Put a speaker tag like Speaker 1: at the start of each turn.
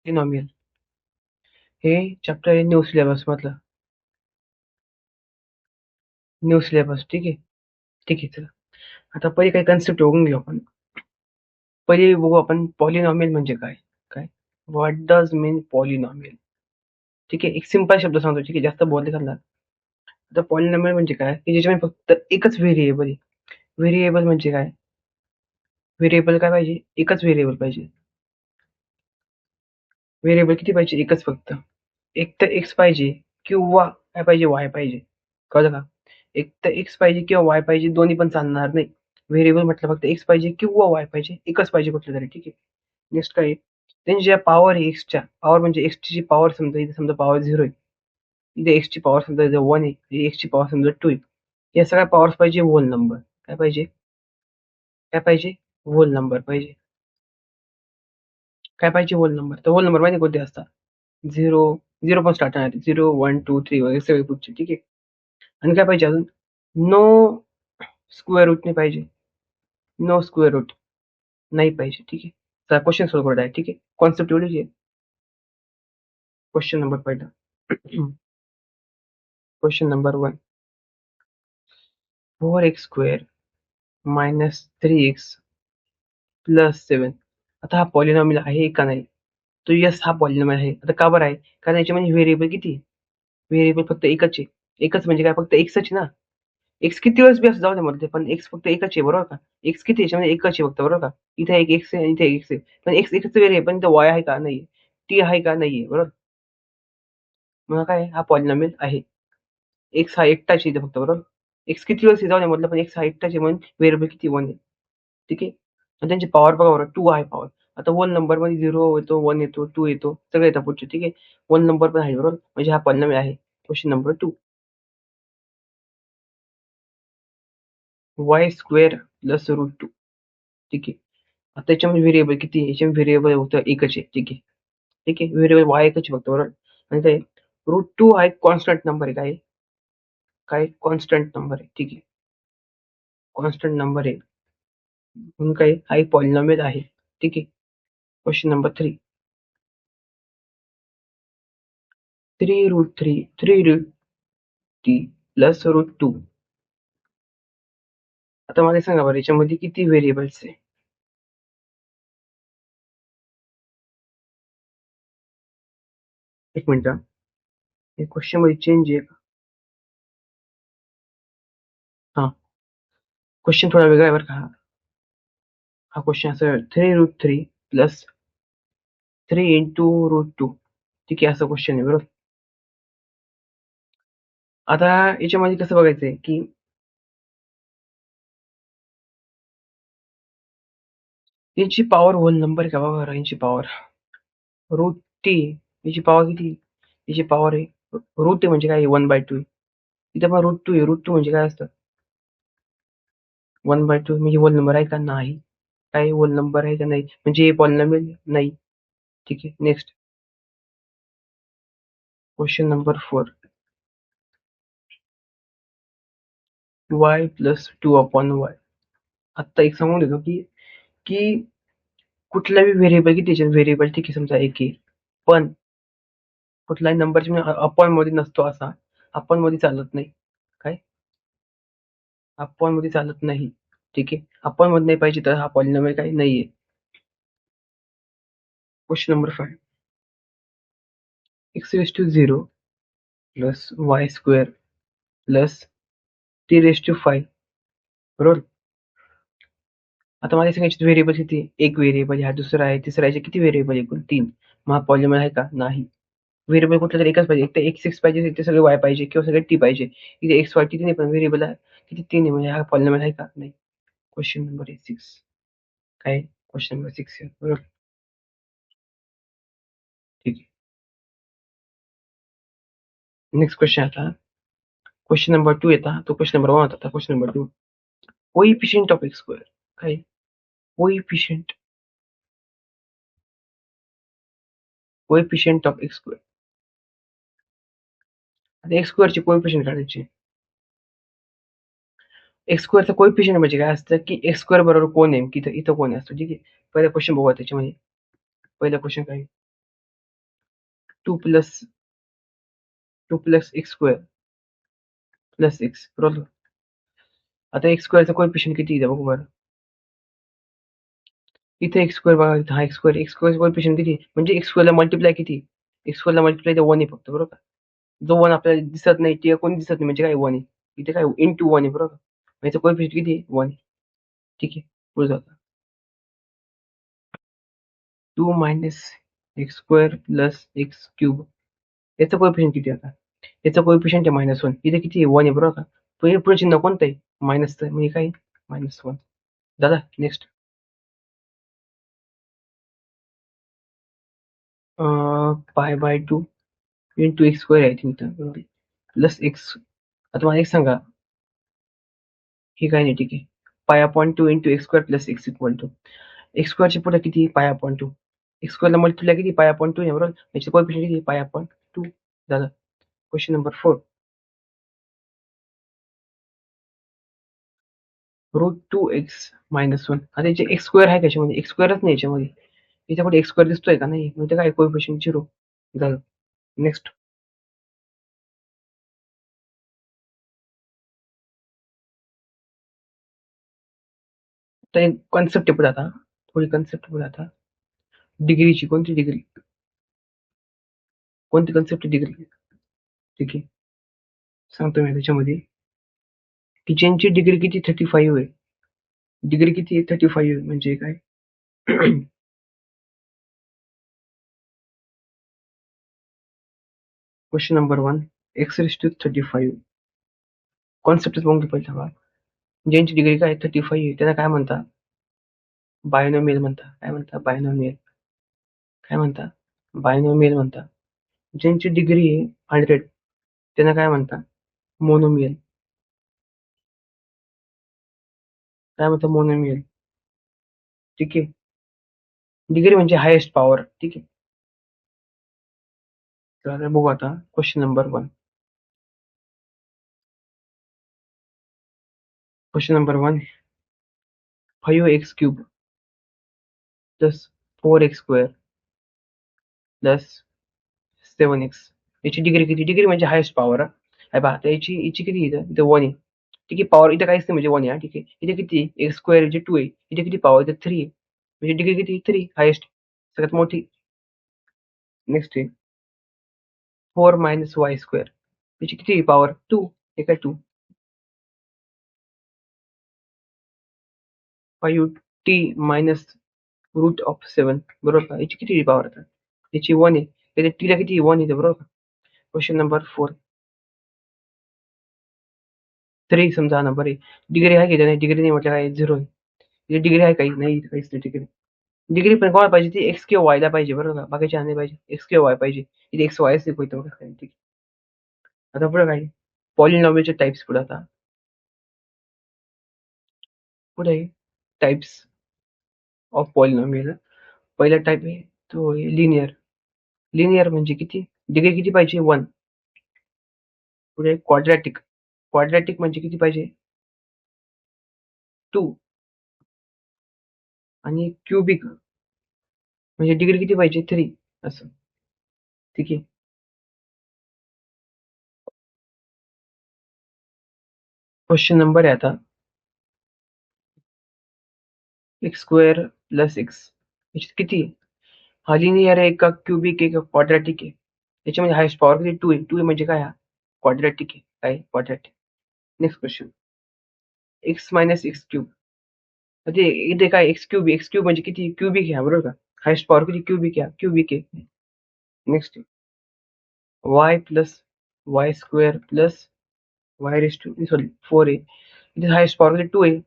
Speaker 1: Polynomial हे chapter आहे new syllabus मधलं. New syllabus. ठीक आहे. ठीक आहे, चला. आता पहिले काही कन्सेप्ट बघून घेऊ आपण. पहिले बघू आपण पॉलिनॉमियल म्हणजे काय. काय व्हॉट डज मीन पॉलिनॉमियल. ठीक आहे, एक सिंपल शब्द सांगतो. ठीक आहे, जास्त बोलले चालणार. आता पॉलिनॉमियल म्हणजे काय की ज्याच्यामध्ये फक्त एकच व्हेरिएबल आहे. व्हेरिएबल म्हणजे काय, व्हेरिएबल काय पाहिजे, एकच व्हेरिएबल पाहिजे. व्हेरिएबल किती पाहिजे, एकच फक्त. एक तर एक्स पाहिजे किंवा काय पाहिजे, वाय पाहिजे. कळलं का. एक तर एक्स पाहिजे किंवा वाय पाहिजे, दोन्ही पण चालणार नाही. व्हेरिएबल म्हटलं फक्त एक्स पाहिजे किंवा वाय पाहिजे, एकच पाहिजे कुठलं तरी. ठीक आहे. नेक्स्ट काय आहे, त्यांची ज्या पॉवर आहे एक्सच्या, पॉवर म्हणजे एक्सची जी पॉवर, समजा इथे समजा पॉवर 0 आहे, इथे एक्सची पॉवर समजा इथे 1 आहे, एक्सची पॉवर समजा 2 आहे. या सगळ्या पॉवर्स पाहिजे होल नंबर. काय पाहिजे, काय पाहिजे, होल नंबर पाहिजे. काय पाहिजे, होल नंबर. तर होल नंबर माहिती कोणते असतात, 0, 0 पण स्टार्ट आहे, 0 1 2 3 वगैरे सगळे पुढचे. ठीक आहे. आणि काय पाहिजे अजून, नो स्क्वेअर रूट नाही पाहिजे. नो स्क्वेअर रूट नाही पाहिजे. ठीक आहे. चला क्वेश्चन सोल्व करत आहे. ठीक आहे, कॉन्सेप्ट एवढीच आहे. क्वेश्चन नंबर पहिला. Question number 1, 4x square minus 3x plus 7. आता हा पॉलिनॉमियल आहे का नाही, तो यस हा पॉलिनॉमियल आहे. आता का बरं आहे, कारण याच्यामध्ये व्हेरिएबल किती, व्हेरिएबल फक्त एकच आहे. एकच म्हणजे काय, फक्त एक्सच आहे ना. एक्स किती वेळेस बी असं जाऊ दे मध्ये, पण एक्स फक्त एकच आहे, बरोबर का. एक्स किती याच्यामध्ये एकच आहे फक्त, बरोबर का. इथे एक एक्स आहे आणि इथे एक्स आहे, पण एक्स एकच व्हेरिएबल, पण इथे वाय आहे का, नाही. टी आहे का, नाहीये, बरोबर. मग काय, हा पॉलिनॉमियल आहे. एक्स हा एकटाच आहे इथे फक्त, बरोबर. एक्स किती वेळेस जाऊ दे म्हटलं, पण एक्स हा एकटाच आहे म्हणून व्हेरिएबल किती, 1 आहे. ठीक आहे. आणि त्यांची पॉवर बघा बरं, 2 आहे पॉवर. आता होल नंबर मध्ये 0 येतो, 1 येतो, 2 येतो, सगळे येतात पुढचे. ठीक आहे. होल नंबर पण आहे, बरोबर, म्हणजे हा पॉलिनॉमियल आहे. Question number 2, y square plus root 2. ठीक आहे. आता याच्यामध्ये व्हेरिएबल किती आहे, याच्यामध्ये व्हेरिएबल होतं एकच आहे. ठीक आहे. ठीक आहे, व्हेरिएबल वाय एकच आहे फक्त, बरोबर. आणि काय, रूट 2 हा एक कॉन्स्टंट नंबर आहे. काय, काय कॉन्स्टंट नंबर आहे. ठीक आहे, कॉन्स्टंट नंबर आहे म्हणून काय, हा एक पॉलिनॉमियल आहे. ठीक आहे. Question number 3, 3√3 plus root 2. आता मला सांगा बरं, याच्यामध्ये किती व्हेरिएबल्स आहे. एक मिनिट, हे क्वेश्चन मध्ये चेंज आहे का. हा, क्वेश्चन थोडा वेगळा आहे बरं का. हा क्वेश्चन असं, 3√3 प्लस 3 × √2. ठीक आहे, असं क्वेश्चन आहे, बरोबर. आता याच्यामध्ये कसं बघायचंय की याची पॉवर होल नंबर का, बघा बरं, यांची पॉवर रूट टी, याची पॉवर किती, याची पॉवर आहे रूट टी म्हणजे काय, 1/2. इथे पण रूट 2 आहे. रूट 2 म्हणजे काय असतं, 1/2 म्हणजे होल नंबर आहे का, नाही. काय होल नंबर आहे का, नाही, म्हणजे हे पॉलिनॉमियल नाही. ठीक आहे. Next question number 4, Y plus 2/y. आता एक सांगून देतो की की कुठलाही व्हेरिएबल किती त्याच्यात व्हेरिएबल, ठीक आहे, समजा एक आहे, पण कुठलाही नंबरच्या अपॉन मध्ये नसतो असा. अपॉन मध्ये चालत नाही. काय, अपॉन मध्ये चालत नाही. ठीक आहे, अपॉन मध्ये नाही पाहिजे तर हा पॉलिनॉमियल काही नाहीये. Question number 5, x⁻0 plus y square plus t⁵5, बरोबर. आता मला सांगायचे व्हेरिएबल किती आहे? एक व्हेरिएबल, हा दुसरा आहे, तिसरा आहे, किती व्हेरिएबल, एकूण 3. मग हा पॉलिनॉमियल आहे का, नाही. व्हेरिएबल कुठला तरी एकच पाहिजे, एक तर x पाहिजे, इथे सगळे y पाहिजे किंवा सगळे t पाहिजे. इथे x y किती नाही, पण व्हेरिएबल किती, 3 आहे, म्हणजे हा पॉलिनॉमियल आहे का, नाही. क्वेश्चन नंबर 6, काय क्वेश्चन नंबर 6 बरोबर. ठीक आहे. नेक्स्ट क्वेश्चन आता क्वेश्चन नंबर 2 येता, तो क्वेश्चन नंबर 1 होता. Question number 2, coefficient of x square. काय, coefficient, coefficient of x square. आता एक्स स्क्वेअरचे कोइफिशिएंट काढायचे. एक्स स्क्वेअरचा कोइफिशिएंट म्हणजे काय असतं की एक्स स्क्वेअर बरोबर कोण आहे, की इथं कोण असतो. ठीक आहे. पहिला क्वेश्चन बघूया त्याच्यामध्ये. पहिला क्वेश्चन काय, 2 plus x square plus x, बरोबर. आता एक्स स्क्वेअरचा कोएफिशियंट किती आहे बघू बरं. इथे एक्स स्क्वेअर बघा, इथं हा एक्स स्क्वेअर कोएफिशियंट किती म्हणजे एक्स स्क्वेअरला मल्टिप्लाय किती, एक्स स्क्वेअरला मल्टिप्लाय तर 1 आहे फक्त, बरोबर. जो 1 आपल्याला दिसत नाही ते कोणी दिसत नाही म्हणजे काय 1 आहे. इथे काय इंटू 1 आहे, बरोबर. याचा कोएफिशियंट किती आहे 1. ठीक आहे, पुढे जाऊ. 2 minus x square plus x cube, याचा कोएफिशियंट किती आता. याचा कोएफिशियंट आहे -1. इथे किती आहे 1 आहे, बरोबर का. पुढे पुढे चिन्ह कोणतं आहे मायनसचं, म्हणजे काय -1. दादा नेक्स्ट. पाय/2 इंटू एक्स स्क्वेअर आहे थिंक, बरोबर, प्लस एक्स. आता मला एक सांगा, हे काय नाही, ठीक आहे. पाय/2 into x square plus x equal to x स्क्वेअरच्या पुढे किती पाय/2. एक्स स्क्वेअरला मल्टिप्लाय किती पाय/2 आहे, बरोबर. याचे कोएफिशियंट किती पाय/2. दादा क्वेश्चन नंबर 4. √2x - 1. आता याचे एक्स स्क्वेअर आहे त्याच्यामध्ये, एक्स स्क्वेअरच नाही याच्यामध्ये. याच्यापुढे एक्स स्क्वेअर दिसतोय का, नाही, म्हणजे काय कोएफिशियंट 0. झालं. नेक्स्ट. तर एक कॉन्सेप्ट आहे पुढे आता, थोडी कन्सेप्ट पुढे आता. डिग्रीची कोणती डिग्री, कोणती कन्सेप्ट डिग्री, ठीक आहे. सांगतो मी त्याच्यामध्ये. किचनची डिग्री किती 35 आहे. डिग्री किती आहे 35 आहे म्हणजे काय. Question number 1. x⁵35. कॉन्सेप्टच बघून घे पहिला बघा. ज्यांची डिग्री काय 35 आहे त्यांना काय म्हणता, बायनोमियल म्हणता. काय म्हणता, बायनोमियल. काय म्हणता, बायनोमियल म्हणता. ज्यांची डिग्री आहे 100 त्यांना काय म्हणता, मोनोमियल. काय म्हणता, मोनोमियल. ठीक आहे. डिग्री म्हणजे हायेस्ट पॉवर, ठीक आहे. तर बघू आता question number 1. Question number 1. 5x³ plus 4x² plus 7x. याची डिग्री किती, डिग्री म्हणजे हायेस्ट पॉवर. आहे पहा, तर याची किती इथं 1 आहे. ठीक आहे, पॉवर इथं काहीच नाही म्हणजे 1 आहे. ठीक आहे, इथे किती x² म्हणजे 2 आहे. इथे किती पॉवर, इथे 3 आहे. म्हणजे डिग्री किती 3 हायेस्ट, सगळ्यात मोठी. नेक्स्ट आहे 4 - y². याची किती पॉवर 2, हे काय 2. 5t मायनस √7, बरोबर का. याची किती पॉवर आता, याची 1 आहे. त्याच्या टीला किती 1 येते, बरोबर का. Question number 4. 3 समजा हा नंबर आहे. डिग्री आहे की नाही, डिग्री नाही म्हटलं काय 0 आहे. डिग्री आहे काही नाही, काहीच नाही डिग्री. डिग्री पण कोणाला पाहिजे, ती एक्स किंवा वायला पाहिजे, बरोबर का. बाकीच्या नाही पाहिजे, एक्स किंवा वाय पाहिजे. इथे एक्स वायच नाही पाहिजे, बघा काय. ठीक. आता पुढे काय, पॉलिनॉमियलचे टाइप्स. पुढे आता पुढे टाइप्स ऑफ पॉलिनॉमियल. पहिला टाइप आहे तो लिनियर. लिनियर म्हणजे किती, डिग्री किती पाहिजे 1. पुढे क्वाड्रॅटिक. क्वाड्रॅटिक म्हणजे किती पाहिजे 2. आणि क्युबिक म्हणजे डिग्री किती पाहिजे 3, असं. ठीक आहे. क्वेश्चन नंबर आहे आता x² प्लस एक्स. याच्यात किती आहे, हा लिनियर आहे का क्युबिक आहे का क्वाड्रॅटिक आहे. याच्यामध्ये हायेस्ट पॉवर किती 2 आहे. 2 आहे म्हणजे काय, हा क्वाड्रॅटिक आहे. काय quadratic. Next question x - x³ ते इथे काय x³ म्हणजे किती क्युबिक आहे, बरोबर का. हायेस्ट पॉवर किती क्युबिक आहे. Next y plus y² plus y raise to sorry 4 आहे. इथे हायेस्ट पॉवर किती 2 आहे.